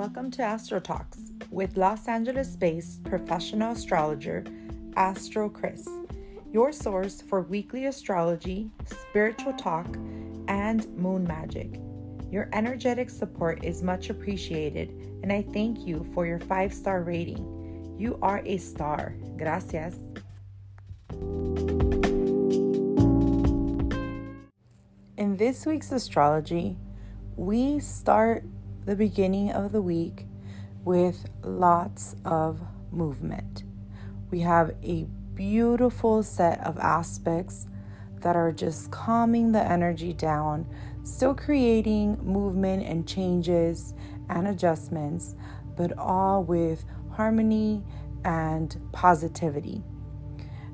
Welcome to AstroTalks with Los Angeles-based professional astrologer AstroKrys, your source for weekly astrology, spiritual talk, and moon magic. Your energetic support is much appreciated, and I thank you for your 5-star rating. You are a star. Gracias. In this week's astrology, we start the beginning of the week with lots of movement. We have a beautiful set of aspects that are just calming the energy down, still creating movement and changes and adjustments, but all with harmony and positivity.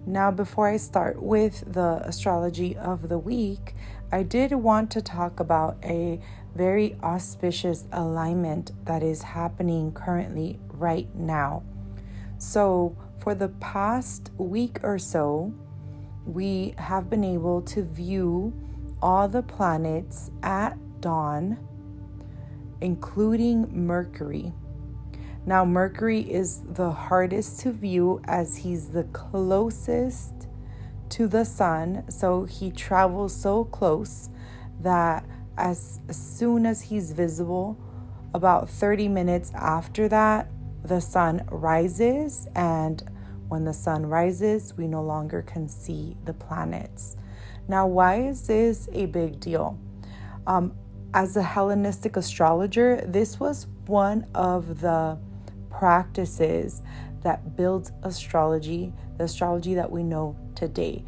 Now, before I start with the astrology of the week, I did want to talk about a very auspicious alignment that is happening currently right now. So for the past week or so, we have been able to view all the planets at dawn, including Mercury. Now, Mercury is the hardest to view as he's the closest to the sun. So he travels so close that as soon as he's visible, about 30 minutes after that, the sun rises. And when the sun rises, we no longer can see the planets. Now, why is this a big deal? As a Hellenistic astrologer, this was one of the practices that builds astrology, the astrology that we know today.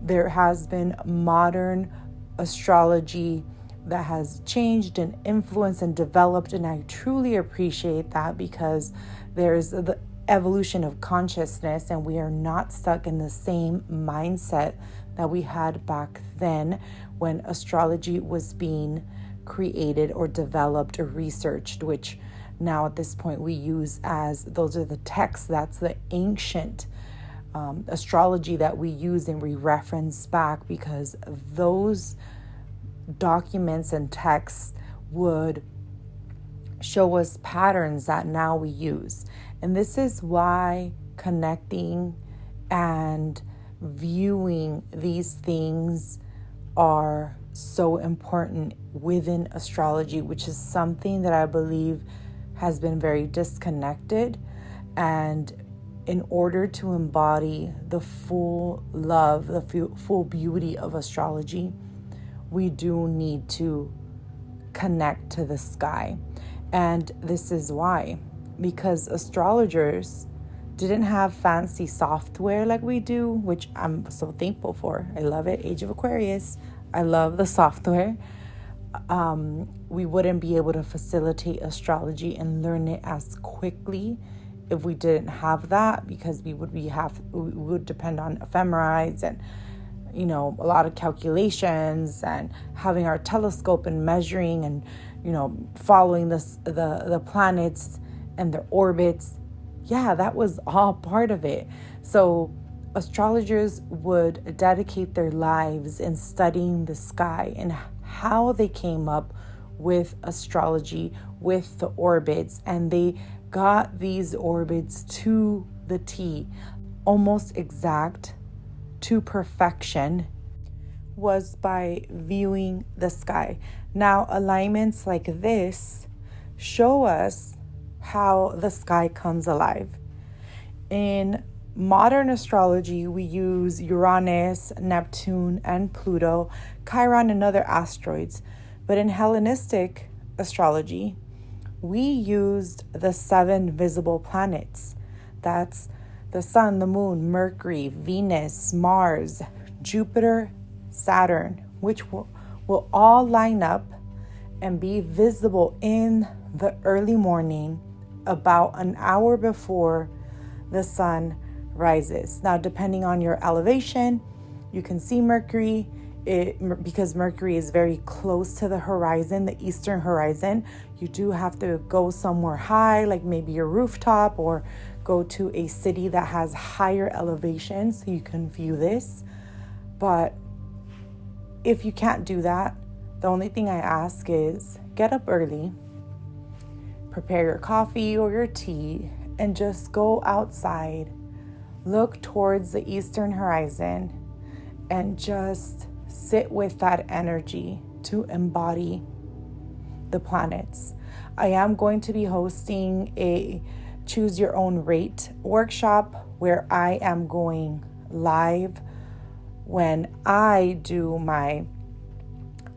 There has been modern astrology that has changed and influenced and developed, and I truly appreciate that because there's the evolution of consciousness and we are not stuck in the same mindset that we had back then when astrology was being created or developed or researched, which now at this point we use as those are the texts. That's the ancient astrology that we use and we reference back because those documents and texts would show us patterns that now we use. And this is why connecting and viewing these things are so important within astrology, which is something that I believe has been very disconnected. And in order to embody the full love, the full beauty of astrology, we do need to connect to the sky. And this is why, because astrologers didn't have fancy software like we do, which I'm so thankful for. I love it. Age of Aquarius. I love the software. We wouldn't be able to facilitate astrology and learn it as quickly if we didn't have that, because we would depend on ephemerides and a lot of calculations and having our telescope and measuring and following the planets and their orbits. Yeah, that was all part of it. So astrologers would dedicate their lives in studying the sky and how they came up with astrology, with the orbits, and they got these orbits to the T, almost exact to perfection, was by viewing the sky. Now, alignments like this show us how the sky comes alive. In modern astrology, we use Uranus, Neptune, and Pluto, Chiron, and other asteroids. But in Hellenistic astrology, we used the 7 visible planets. That's the sun, the moon, Mercury, Venus, Mars, Jupiter, Saturn, which will all line up and be visible in the early morning about an hour before the sun rises. Now, depending on your elevation, you can see Mercury. Because Mercury is very close to the horizon, the eastern horizon, you do have to go somewhere high, like maybe a rooftop, or go to a city that has higher elevation so you can view this. But if you can't do that, the only thing I ask is get up early, prepare your coffee or your tea and just go outside, look towards the eastern horizon, and just sit with that energy to embody the planets. I am going to be hosting a Choose Your Own Rate workshop where I am going live when I do my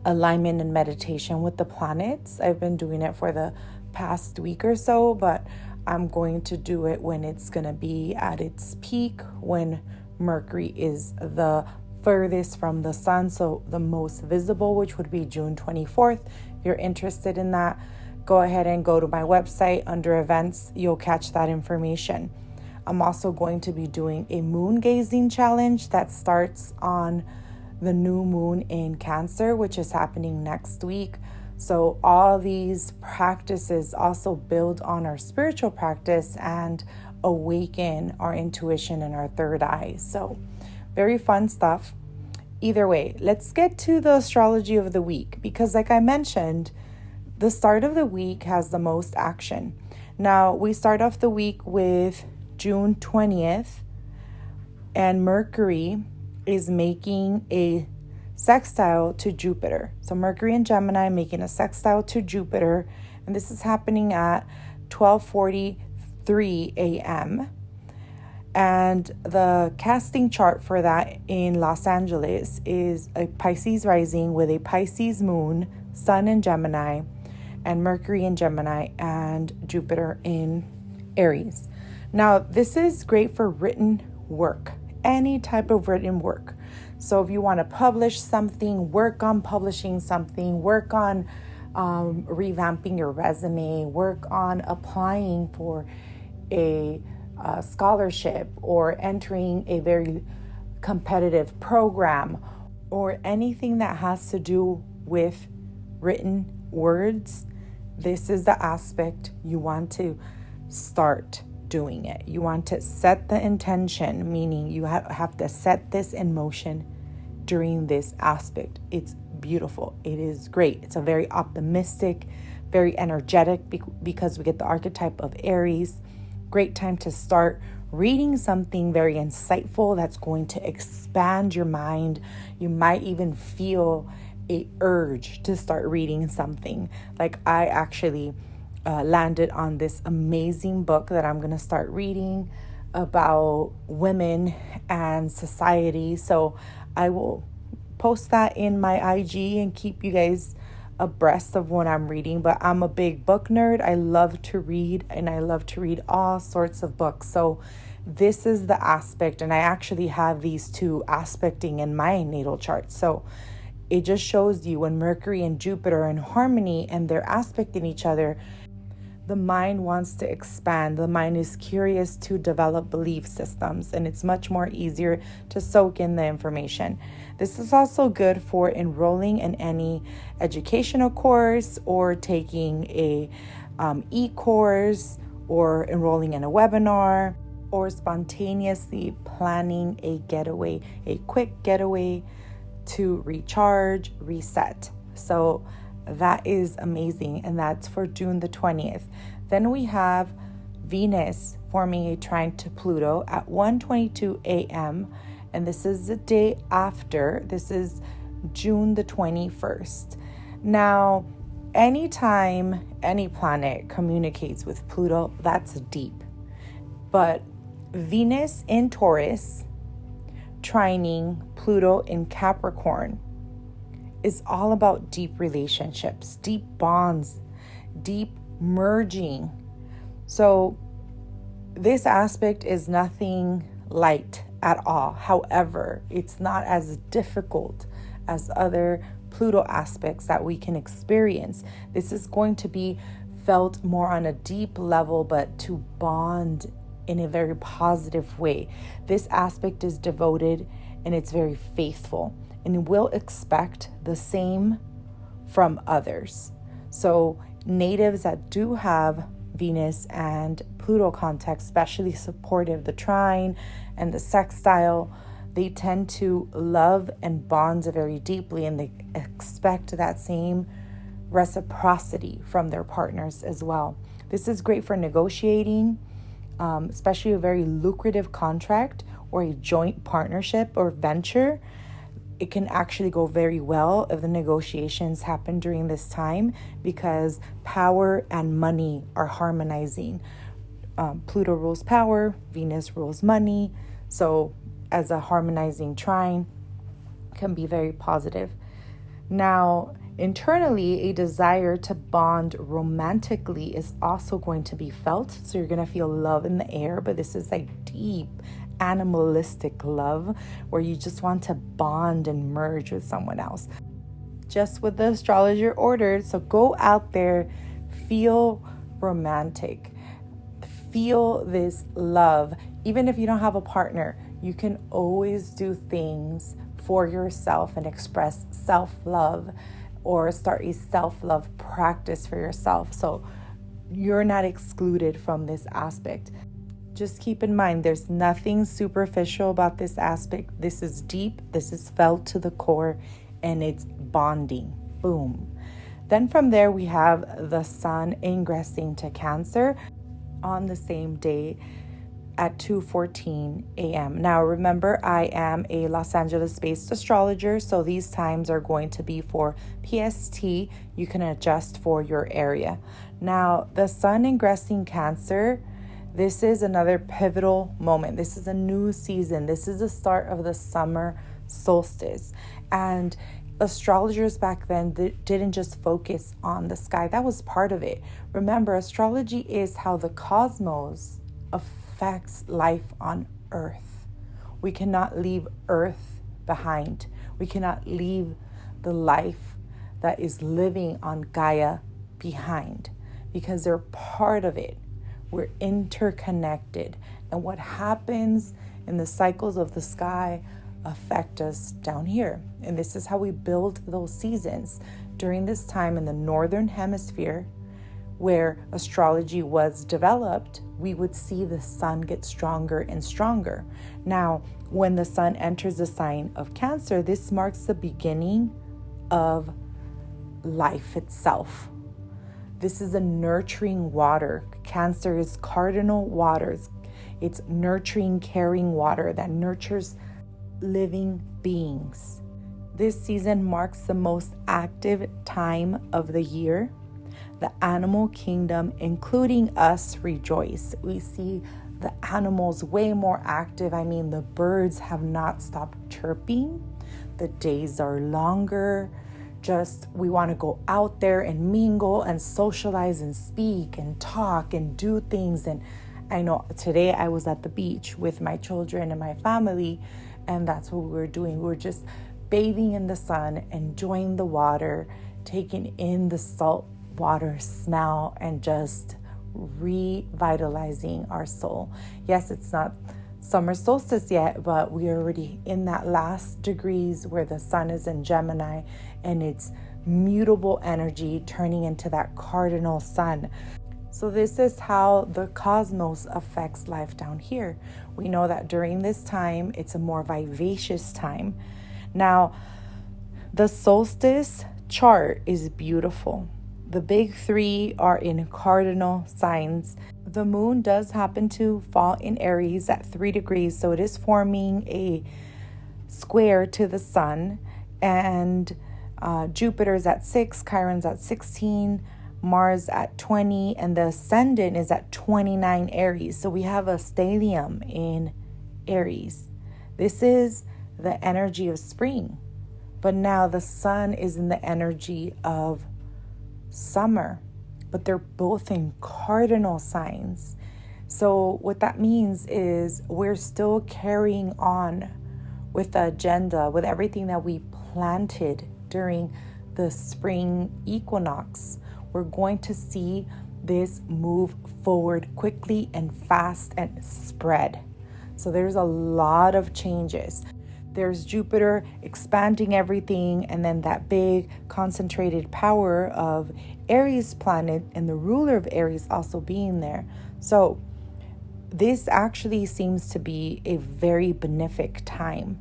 alignment and meditation with the planets. I've been doing it for the past week or so, but I'm going to do it when it's going to be at its peak, when Mercury is the furthest from the sun, so the most visible, which would be June 24th. If you're interested in that, go ahead and go to my website under events. You'll catch that information. I'm also going to be doing a moon gazing challenge that starts on the new moon in Cancer, which is happening next week. So all these practices also build on our spiritual practice and awaken our intuition and our third eye. So very fun stuff. Either way, let's get to the astrology of the week, because like I mentioned, the start of the week has the most action. Now, we start off the week with June 20th, and Mercury is making a sextile to Jupiter. So Mercury and Gemini making a sextile to Jupiter, and this is happening at 12:43 a.m. And the casting chart for that in Los Angeles is a Pisces rising with a Pisces moon, Sun in Gemini, and Mercury in Gemini, and Jupiter in Aries. Now, this is great for written work, any type of written work. So if you want to publish something, work on publishing something, work on revamping your resume, work on applying for a scholarship or entering a very competitive program, or anything that has to do with written words, this is the aspect you want to start doing it. You want to set the intention, meaning you have to set this in motion during this aspect. It's beautiful. It is great. It's a very optimistic, very energetic, because we get the archetype of Aries. Great time to start reading something very insightful that's going to expand your mind. You might even feel a urge to start reading something. Like I actually landed on this amazing book that I'm going to start reading about women and society. So I will post that in my IG and keep you guys abreast of what I'm reading. But I'm a big book nerd. I love to read, and I love to read all sorts of books. So this is the aspect, and I actually have these two aspecting in my natal chart. So it just shows you when Mercury and Jupiter are in harmony and they're aspecting each other, the mind wants to expand. The mind is curious to develop belief systems, and it's much more easier to soak in the information. This is also good for enrolling in any educational course, or taking a e-course, or enrolling in a webinar, or spontaneously planning a getaway, a quick getaway to recharge, reset. So that is amazing, and that's for June the 20th. Then we have Venus forming a trine to Pluto at 1:22 a.m. And this is the day after. This is June the 21st. Now, anytime any planet communicates with Pluto, that's deep. But Venus in Taurus trining Pluto in Capricorn is all about deep relationships, deep bonds, deep merging. So this aspect is nothing light at all. However, it's not as difficult as other Pluto aspects that we can experience. This is going to be felt more on a deep level, but to bond in a very positive way. This aspect is devoted, and it's very faithful, and we'll expect the same from others. So natives that do have Venus and Pluto contact, especially supportive, the trine and the sextile, they tend to love and bond very deeply, and they expect that same reciprocity from their partners as well. This is great for negotiating, especially a very lucrative contract or a joint partnership or venture. It can actually go very well if the negotiations happen during this time, because power and money are harmonizing. Pluto rules power, Venus rules money. So as a harmonizing trine, can be very positive. Now, internally, a desire to bond romantically is also going to be felt. So you're going to feel love in the air, but this is like deep animalistic love where you just want to bond and merge with someone else. Just what the astrologer ordered. So go out there, feel romantic, feel this love. Even if you don't have a partner, you can always do things for yourself and express self-love, or start a self-love practice for yourself. So you're not excluded from this aspect. Just keep in mind, there's nothing superficial about this aspect. This is deep, this is felt to the core, and it's bonding. Boom. Then from there, we have the sun ingressing to Cancer on the same day at 2:14 a.m. Now, remember, I am a Los Angeles-based astrologer, so these times are going to be for PST. You can adjust for your area. Now, the sun ingressing Cancer, this is another pivotal moment. This is a new season. This is the start of the summer solstice. And astrologers back then didn't just focus on the sky. That was part of it. Remember, astrology is how the cosmos affects life on Earth. We cannot leave Earth behind. We cannot leave the life that is living on Gaia behind, because they're part of it. We're interconnected, and what happens in the cycles of the sky affect us down here. And this is how we build those seasons. During this time in the northern hemisphere, where astrology was developed, we would see the sun get stronger and stronger. Now, when the sun enters the sign of Cancer, this marks the beginning of life itself. This is a nurturing water. Cancer is cardinal waters. It's nurturing, caring water that nurtures living beings. This season marks the most active time of the year. The animal kingdom, including us, rejoice. We see the animals way more active. I mean, the birds have not stopped chirping. The days are longer. We want to go out there and mingle and socialize and speak and talk and do things. And I know today I was at the beach with my children and my family, and that's what we were doing. We were just bathing in the sun, enjoying the water, taking in the salt water smell, and just revitalizing our soul. Yes, it's not summer solstice yet, but we are already in that last degrees where the sun is in Gemini and it's mutable energy turning into that cardinal sun. So this is how the cosmos affects life down here. We know that during this time, it's a more vivacious time. Now, the solstice chart is beautiful. The big three are in cardinal signs. The moon does happen to fall in Aries at 3 degrees, so it is forming a square to the sun. And Jupiter is at 6, Chiron's at 16, Mars at 20, and the ascendant is at 29 Aries. So we have a stellium in Aries. This is the energy of spring. But now the sun is in the energy of summer, but they're both in cardinal signs. So what that means is we're still carrying on with the agenda, with everything that we planted during the spring equinox. We're going to see this move forward quickly and fast and spread. So there's a lot of changes. There's Jupiter expanding everything, and then that big concentrated power of Aries planet and the ruler of Aries also being there. So this actually seems to be a very benefic time.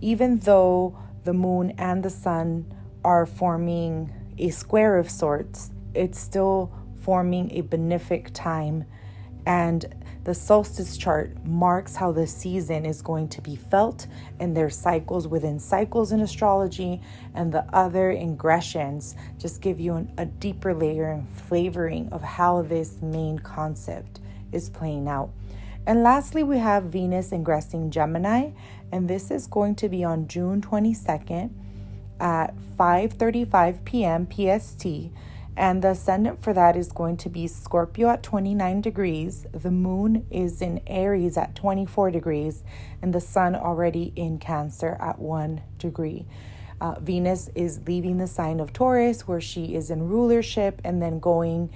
Even though the moon and the sun are forming a square of sorts, it's still forming a benefic time. And the solstice chart marks how the season is going to be felt, and there's cycles within cycles in astrology, and the other ingressions just give you a deeper layer and flavoring of how this main concept is playing out. And lastly, we have Venus ingressing Gemini, and this is going to be on June 22nd at 5:35 p.m. PST. And the ascendant for that is going to be Scorpio at 29 degrees. The moon is in Aries at 24 degrees. And the sun already in Cancer at 1 degree. Venus is leaving the sign of Taurus, where she is in rulership, and then going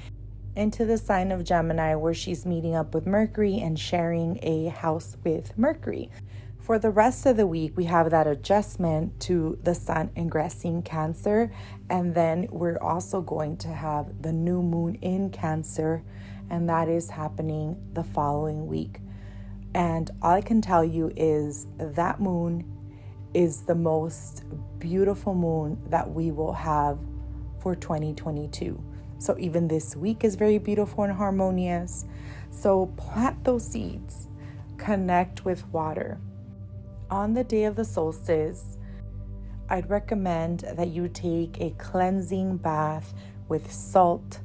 into the sign of Gemini, where she's meeting up with Mercury and sharing a house with Mercury. For the rest of the week, we have that adjustment to the sun ingressing Cancer. And then we're also going to have the new moon in Cancer, and that is happening the following week. And all I can tell you is that moon is the most beautiful moon that we will have for 2022. So even this week is very beautiful and harmonious. So plant those seeds, connect with water. On the day of the solstice, I'd recommend that you take a cleansing bath with salt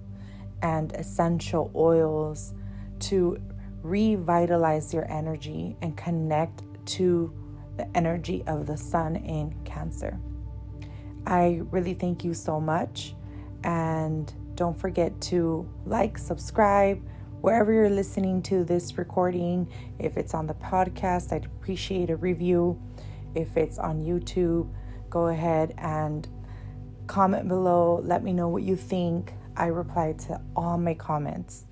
and essential oils to revitalize your energy and connect to the energy of the sun in Cancer. I really thank you so much, and don't forget to like, subscribe, wherever you're listening to this recording. If it's on the podcast, I'd appreciate a review. If it's on YouTube, go ahead and comment below. Let me know what you think. I reply to all my comments.